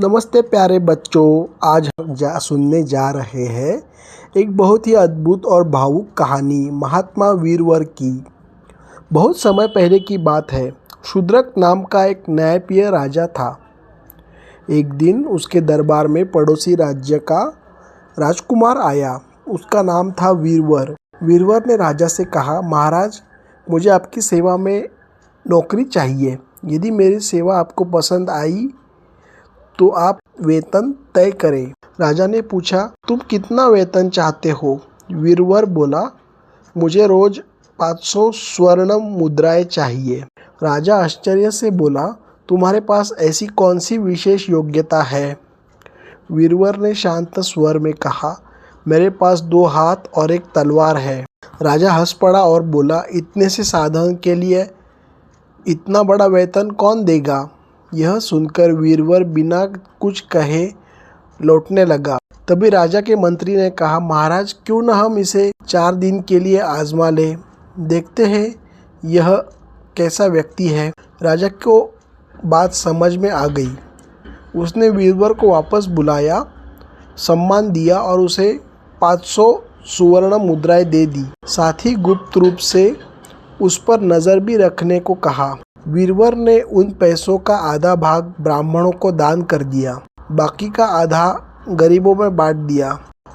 नमस्ते प्यारे बच्चों। आज हम सुनने जा रहे हैं एक बहुत ही अद्भुत और भावुक कहानी महात्मा वीरवर की। बहुत समय पहले की बात है। शूद्रक नाम का एक न्यायप्रिय राजा था। एक दिन उसके दरबार में पड़ोसी राज्य का राजकुमार आया। उसका नाम था वीरवर। वीरवर ने राजा से कहा, महाराज, मुझे आपकी सेवा में नौकरी चाहिए। यदि मेरी सेवा आपको पसंद आई तो आप वेतन तय करें। राजा ने पूछा, तुम कितना वेतन चाहते हो? वीरवर बोला, मुझे रोज 500 स्वर्ण मुद्राएं चाहिए। राजा आश्चर्य से बोला, तुम्हारे पास ऐसी कौन सी विशेष योग्यता है? वीरवर ने शांत स्वर में कहा, मेरे पास 2 हाथ और एक तलवार है। राजा हंस पड़ा और बोला, इतने से साधन के लिए इतना बड़ा वेतन कौन देगा? यह सुनकर वीरवर बिना कुछ कहे लौटने लगा। तभी राजा के मंत्री ने कहा, महाराज, क्यों न हम इसे 4 दिन के लिए आजमा लें, देखते हैं यह कैसा व्यक्ति है। राजा को बात समझ में आ गई। उसने वीरवर को वापस बुलाया, सम्मान दिया और उसे 500 सुवर्ण मुद्राएं दे दी। साथ ही गुप्त रूप से उस पर नज़र भी रखने को कहा। वीरवर ने उन पैसों का आधा भाग ब्राह्मणों को दान कर दिया, बाकी का आधा गरीबों में बांट दिया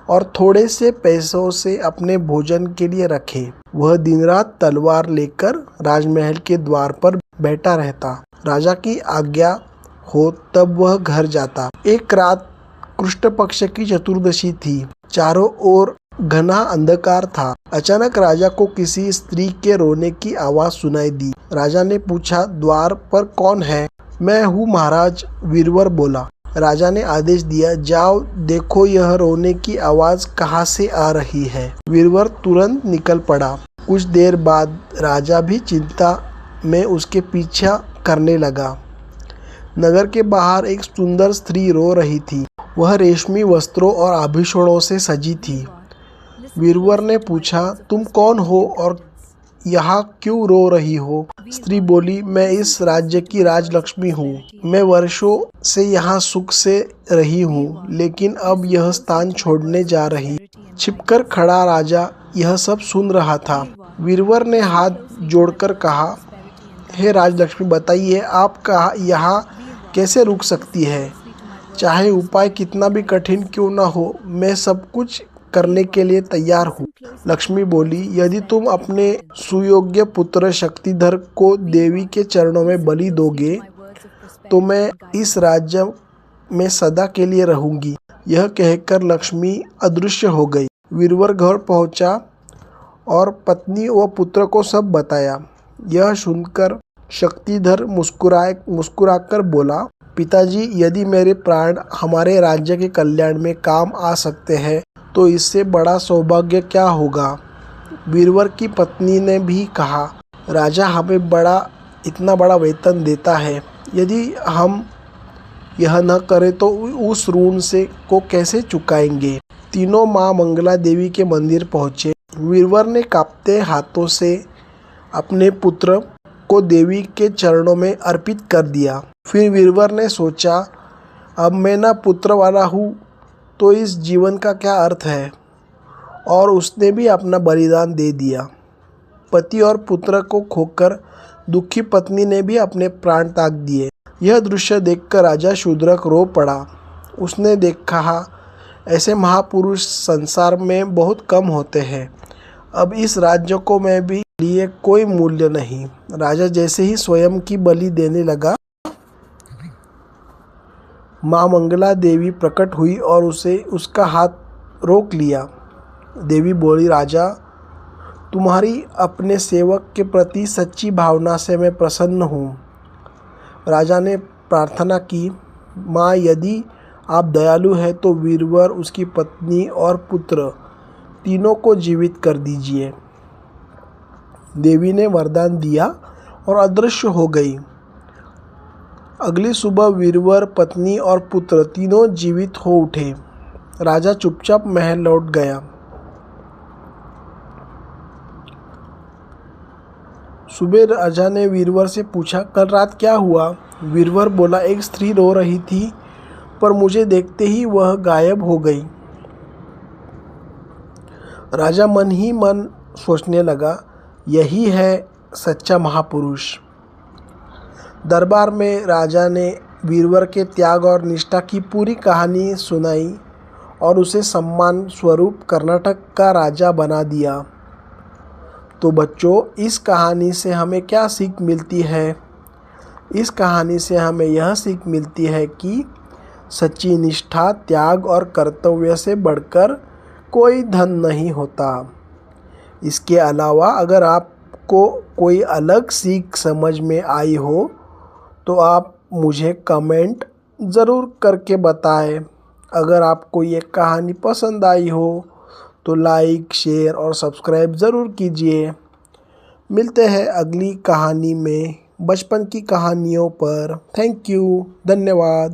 और थोड़े से पैसों से अपने भोजन के लिए रखे। वह दिन रात तलवार लेकर राजमहल के द्वार पर बैठा रहता। राजा की आज्ञा हो तब वह घर जाता। एक रात कृष्ण पक्ष की चतुर्दशी थी। चारों ओर घना अंधकार था। अचानक राजा को किसी स्त्री के रोने की आवाज सुनाई दी। राजा ने पूछा, द्वार पर कौन है? मैं हूँ महाराज, वीरवर बोला। राजा ने आदेश दिया, जाओ देखो यह रोने की आवाज कहाँ से आ रही है। वीरवर तुरंत निकल पड़ा। कुछ देर बाद राजा भी चिंता में उसके पीछा करने लगा। नगर के बाहर एक सुंदर स्त्री रो रही थी। वह रेशमी वस्त्रों और आभूषणों से सजी थी। वीरवर ने पूछा, तुम कौन हो और यहाँ क्यों रो रही हो? स्त्री बोली, मैं इस राज्य की राजलक्ष्मी हूँ। मैं वर्षों से यहाँ सुख से रही हूँ, लेकिन अब यह स्थान छोड़ने जा रही। छिपकर खड़ा राजा यह सब सुन रहा था। वीरवर ने हाथ जोड़कर कहा, हे राजलक्ष्मी, बताइए आप यहाँ कैसे रुक सकती है? चाहे उपाय कितना भी कठिन क्यों न हो, मैं सब कुछ करने के लिए तैयार हूँ। लक्ष्मी बोली, यदि तुम अपने सुयोग्य पुत्र शक्तिधर को देवी के चरणों में बलि दोगे तो मैं इस राज्य में सदा के लिए रहूंगी। यह कहकर लक्ष्मी अदृश्य हो गई। वीरवर घर पहुंचा और पत्नी व पुत्र को सब बताया। यह सुनकर शक्तिधर मुस्कुराकर बोला, पिताजी, यदि मेरे प्राण हमारे राज्य के कल्याण में काम आ सकते हैं तो इससे बड़ा सौभाग्य क्या होगा। वीरवर की पत्नी ने भी कहा, राजा हमें इतना बड़ा वेतन देता है, यदि हम यह न करें तो उस ऋण को कैसे चुकाएंगे। तीनों माँ मंगला देवी के मंदिर पहुँचे। वीरवर ने कांपते हाथों से अपने पुत्र को देवी के चरणों में अर्पित कर दिया। फिर वीरवर ने सोचा, अब मैं न पुत्र वाला हूँ तो इस जीवन का क्या अर्थ है, और उसने भी अपना बलिदान दे दिया। पति और पुत्र को खोकर दुखी पत्नी ने भी अपने प्राण त्याग दिए। यह दृश्य देखकर राजा शूद्रक रो पड़ा। उसने देखा, ऐसे महापुरुष संसार में बहुत कम होते हैं। अब इस राज्य को मैं भी लिए कोई मूल्य नहीं। राजा जैसे ही स्वयं की बलि देने लगा, माँ मंगला देवी प्रकट हुई और उसका हाथ रोक लिया। देवी बोली, राजा, तुम्हारी अपने सेवक के प्रति सच्ची भावना से मैं प्रसन्न हूँ। राजा ने प्रार्थना की, माँ, यदि आप दयालु हैं तो वीरवर, उसकी पत्नी और पुत्र तीनों को जीवित कर दीजिए। देवी ने वरदान दिया और अदृश्य हो गई। अगली सुबह वीरवर, पत्नी और पुत्र तीनों जीवित हो उठे। राजा चुपचाप महल लौट गया। सुबह राजा ने वीरवर से पूछा, कल रात क्या हुआ? वीरवर बोला, एक स्त्री रो रही थी। पर मुझे देखते ही वह गायब हो गई। राजा मन ही मन सोचने लगा, यही है सच्चा महापुरुष। दरबार में राजा ने वीरवर के त्याग और निष्ठा की पूरी कहानी सुनाई और उसे सम्मान स्वरूप कर्नाटक का राजा बना दिया। तो बच्चों, इस कहानी से हमें क्या सीख मिलती है? इस कहानी से हमें यह सीख मिलती है कि सच्ची निष्ठा, त्याग और कर्तव्य से बढ़कर कोई धन नहीं होता। इसके अलावा अगर आपको कोई अलग सीख समझ में आई हो तो आप मुझे कमेंट ज़रूर करके बताएं। अगर आपको ये कहानी पसंद आई हो तो लाइक, शेयर और सब्सक्राइब ज़रूर कीजिए। मिलते हैं अगली कहानी में, बचपन की कहानियों पर। थैंक यू, धन्यवाद।